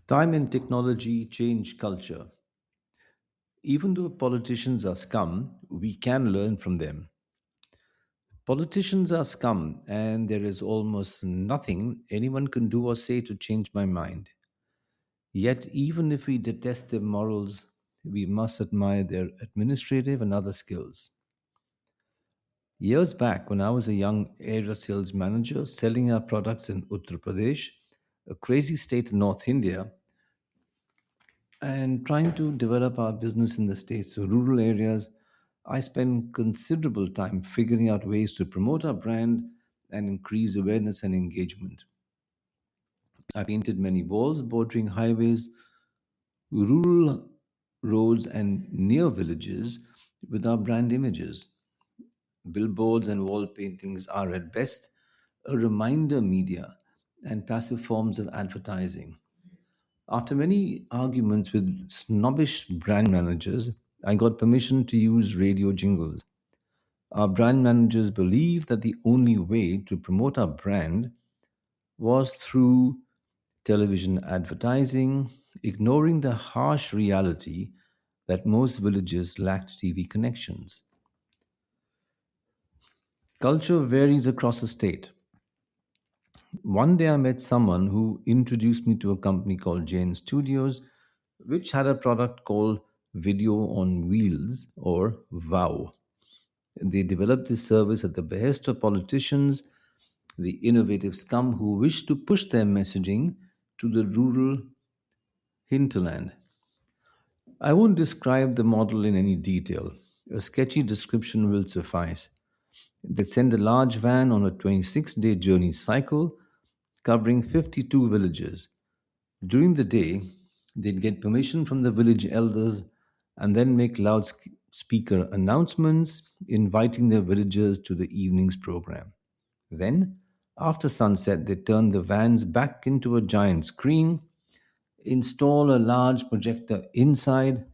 Time and technology change culture. Even though politicians are scum, we can learn from them. Politicians are scum, and there is almost nothing anyone can do or say to change my mind. Yet, even if we detest their morals, we must admire their administrative and other skills. Years back, when I was a young area sales manager selling our products in Uttar Pradesh, a crazy state in North India, and trying to develop our business in the states, so rural areas, I spend considerable time figuring out ways to promote our brand and increase awareness and engagement. I painted many walls bordering highways, rural roads, and near villages with our brand images. Billboards and wall paintings are at best a reminder media and passive forms of advertising. After many arguments with snobbish brand managers, I got permission to use radio jingles. Our brand managers believed that the only way to promote our brand was through television advertising, ignoring the harsh reality that most villages lacked TV connections. Culture varies across the state. One day I met someone who introduced me to a company called Jane Studios, which had a product called Video on Wheels or VOW. They developed this service at the behest of politicians, the innovative scum who wished to push their messaging to the rural hinterland. I won't describe the model in any detail. A sketchy description will suffice. They send a large van on a 26-day journey cycle covering 52 villages. During the day, they'd get permission from the village elders and then make loudspeaker announcements inviting their villagers to the evening's program. Then, after sunset, they turn the vans back into a giant screen, install a large projector inside,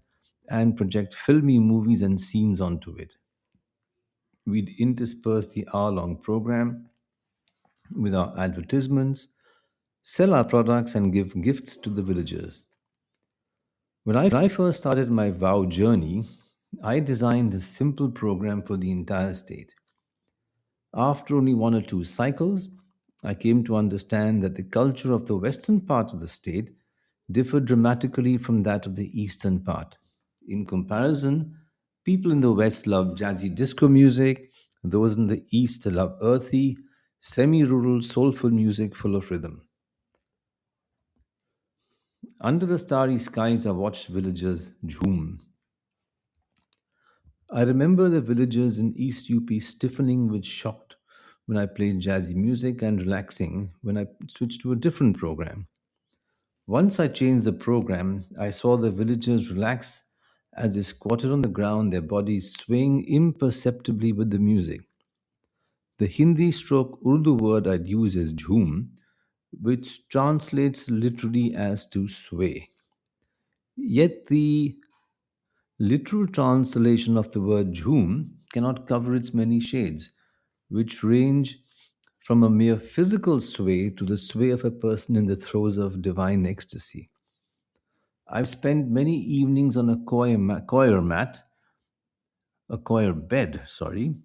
and project filmy movies and scenes onto it. We'd intersperse the hour long program with our advertisements, sell our products, and give gifts to the villagers. When I first started my vow journey, I designed a simple program for the entire state. After only one or two cycles, I came to understand that the culture of the western part of the state differed dramatically from that of the eastern part. In comparison, people in the west love jazzy disco music, those in the east love earthy, semi rural, soulful music full of rhythm. Under the starry skies, I watched villagers jhoom. I remember the villagers in East UP stiffening with shock when I played jazzy music and relaxing when I switched to a different program. Once I changed the program, I saw the villagers relax as they squatted on the ground, their bodies swaying imperceptibly with the music. The Hindi stroke Urdu word I'd use is jhoom, which translates literally as to sway. Yet the literal translation of the word jhoom cannot cover its many shades, which range from a mere physical sway to the sway of a person in the throes of divine ecstasy. I've spent many evenings on a choir bed, sorry,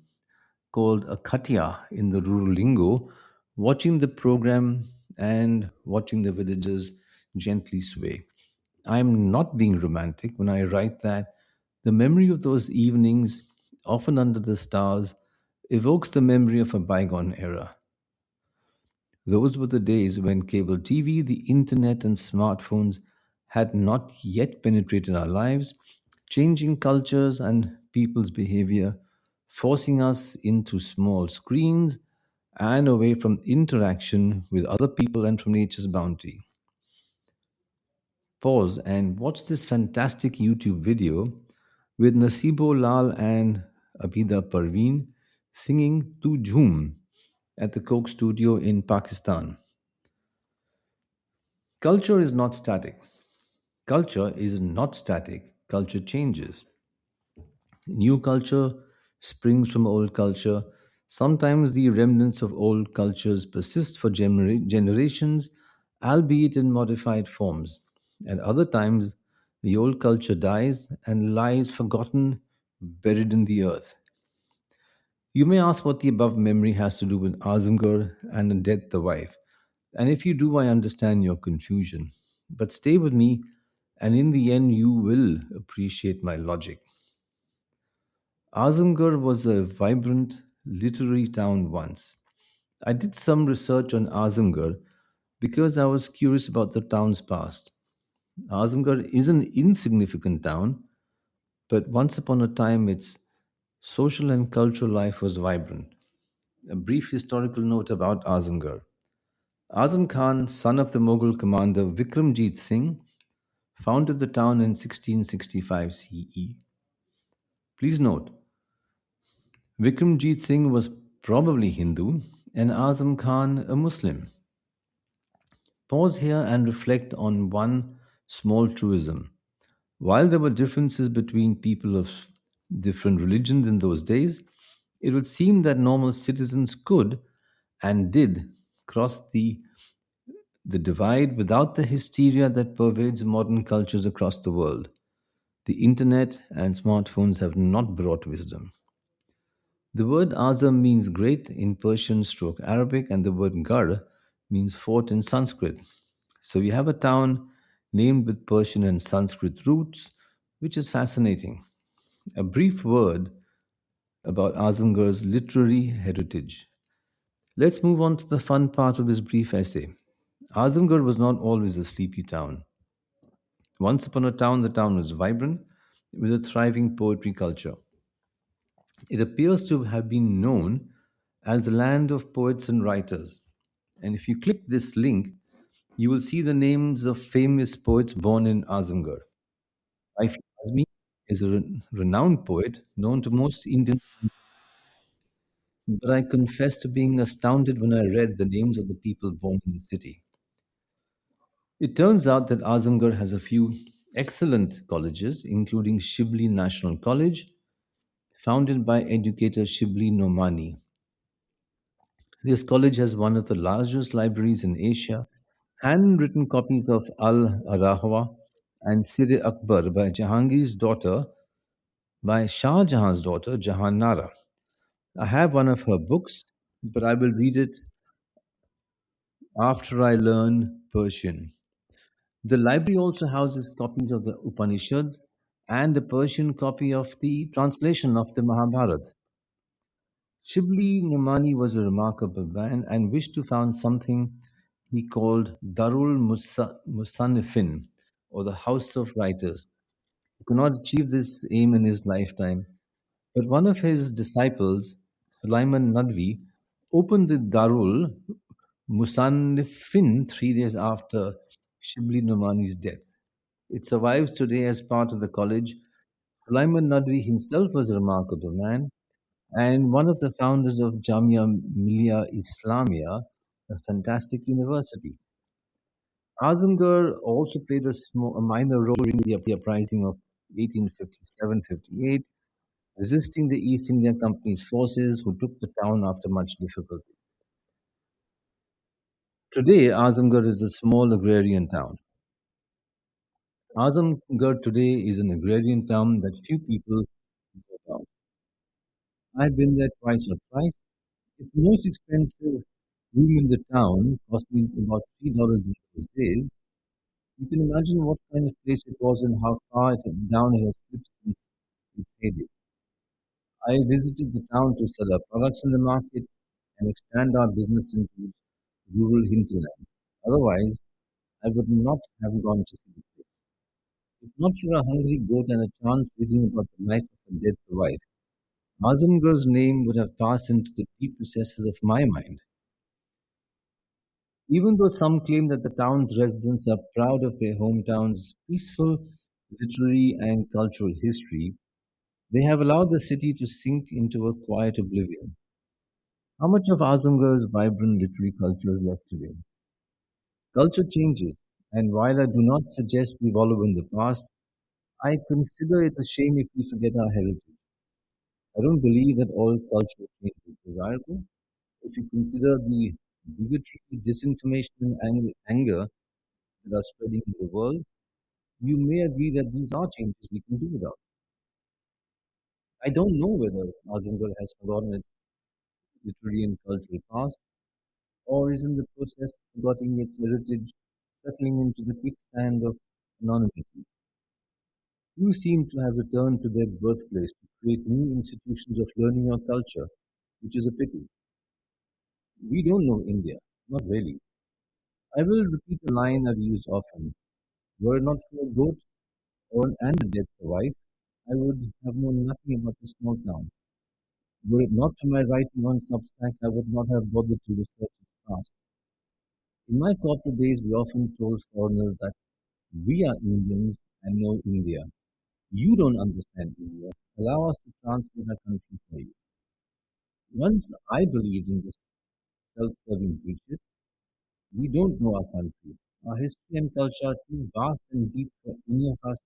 called a khatia in the rural lingo, watching the program and watching the villagers gently sway. I'm not being romantic when I write that the memory of those evenings, often under the stars, evokes the memory of a bygone era. Those were the days when cable TV, the internet, and smartphones had not yet penetrated our lives, changing cultures and people's behavior, forcing us into small screens and away from interaction with other people and from nature's bounty. Pause and watch this fantastic YouTube video with Nasibo Lal and Abida Parveen singing Tu Jhoom at the Coke studio in Pakistan. Culture is not static. Culture is not static. Culture changes. New culture springs from old culture. Sometimes the remnants of old cultures persist for generations, albeit in modified forms. At other times, the old culture dies and lies forgotten, buried in the earth. You may ask what the above memory has to do with Azamgarh and a death the wife. And if you do, I understand your confusion. But stay with me, and in the end, you will appreciate my logic. Azamgarh was a vibrant literary town once. I did some research on Azamgarh because I was curious about the town's past. Azamgarh is an insignificant town, but once upon a time its social and cultural life was vibrant. A brief historical note about Azamgarh. Azam Khan, son of the Mughal commander Vikramjit Singh, founded the town in 1665 CE. Please note, Vikramjit Singh was probably Hindu and Azam Khan a Muslim. Pause here and reflect on one small truism. While there were differences between people of different religions in those days, it would seem that normal citizens could and did cross the divide without the hysteria that pervades modern cultures across the world. The internet and smartphones have not brought wisdom. The word Azam means great in Persian stroke Arabic, and the word Gar means fort in Sanskrit. So you have a town named with Persian and Sanskrit roots, which is fascinating. A brief word about Azamgarh's literary heritage. Let's move on to the fun part of this brief essay. Azamgarh was not always a sleepy town. Once upon a town, the town was vibrant with a thriving poetry culture. It appears to have been known as the land of poets and writers. And if you click this link, you will see the names of famous poets born in Azamgarh. Rafi Azmi is a renowned poet known to most Indians, but I confess to being astounded when I read the names of the people born in the city. It turns out that Azamgarh has a few excellent colleges, including Shibli National College, founded by educator Shibli Nomani. This college has one of the largest libraries in Asia, handwritten copies of Al Arahwa and Sir Akbar by Shah Jahan's daughter, Jahan Nara. I have one of her books, but I will read it after I learn Persian. The library also houses copies of the Upanishads and a Persian copy of the translation of the Mahabharata. Shibli Numani was a remarkable man and wished to found something he called Musannifin, or the House of Writers. He could not achieve this aim in his lifetime, but one of his disciples, Sulaiman Nadvi, opened the Darul Musannifin 3 days after Shibli Numani's death. It survives today as part of the college. Sulaiman Nadvi himself was a remarkable man and one of the founders of Jamia Millia Islamia, a fantastic university. Azamgarh also played a minor role in the uprising of 1857-58, resisting the East India Company's forces who took the town after much difficulty. Today, Azamgarh is a small agrarian town. Azamgarh today is an agrarian town that few people know about. I've been there twice or thrice. If the most expensive room in the town cost me about $3 in those days, you can imagine what kind of place it was and how far down it has slipped since its heyday. I visited the town to sell our products in the market and expand our business into rural hinterland. Otherwise, I would not have gone to see the place. If not for a hungry goat and a chance reading about the life of a dead wife, Azamgar's name would have passed into the deep recesses of my mind. Even though some claim that the town's residents are proud of their hometown's peaceful literary and cultural history, they have allowed the city to sink into a quiet oblivion. How much of Azamgar's vibrant literary culture is left today? Culture changes, and while I do not suggest we wallow in the past, I consider it a shame if we forget our heritage. I don't believe that all cultural change is desirable. If you consider the bigotry, disinformation, and anger that are spreading in the world, You may agree that these are changes we can do without. I don't know whether Azimgarh has forgotten its literary and cultural past, or is in the process of forgetting its heritage, settling into the quicksand of anonymity. You seem to have returned to their birthplace to create new institutions of learning or culture, which is a pity. We don't know India, not really. I will repeat a line I've used often. Were it not for a goat and a dead wife, I would have known nothing about this small town. Were it not for my writing on Substack, I would not have bothered to research its past. In my corporate days, we often told foreigners that we are Indians and know India. You don't understand India. Allow us to translate our country for you. Once I believed in this self-serving bullshit, we don't know our country. Our history and culture are too vast and deep for any of us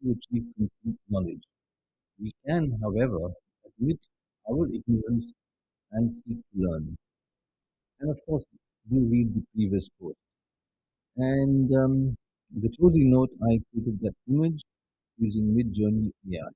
to achieve complete knowledge. We can, however, admit our ignorance and seek to learn. And of course, do read the previous post. And the closing note, I created that image using Mid Journey AI.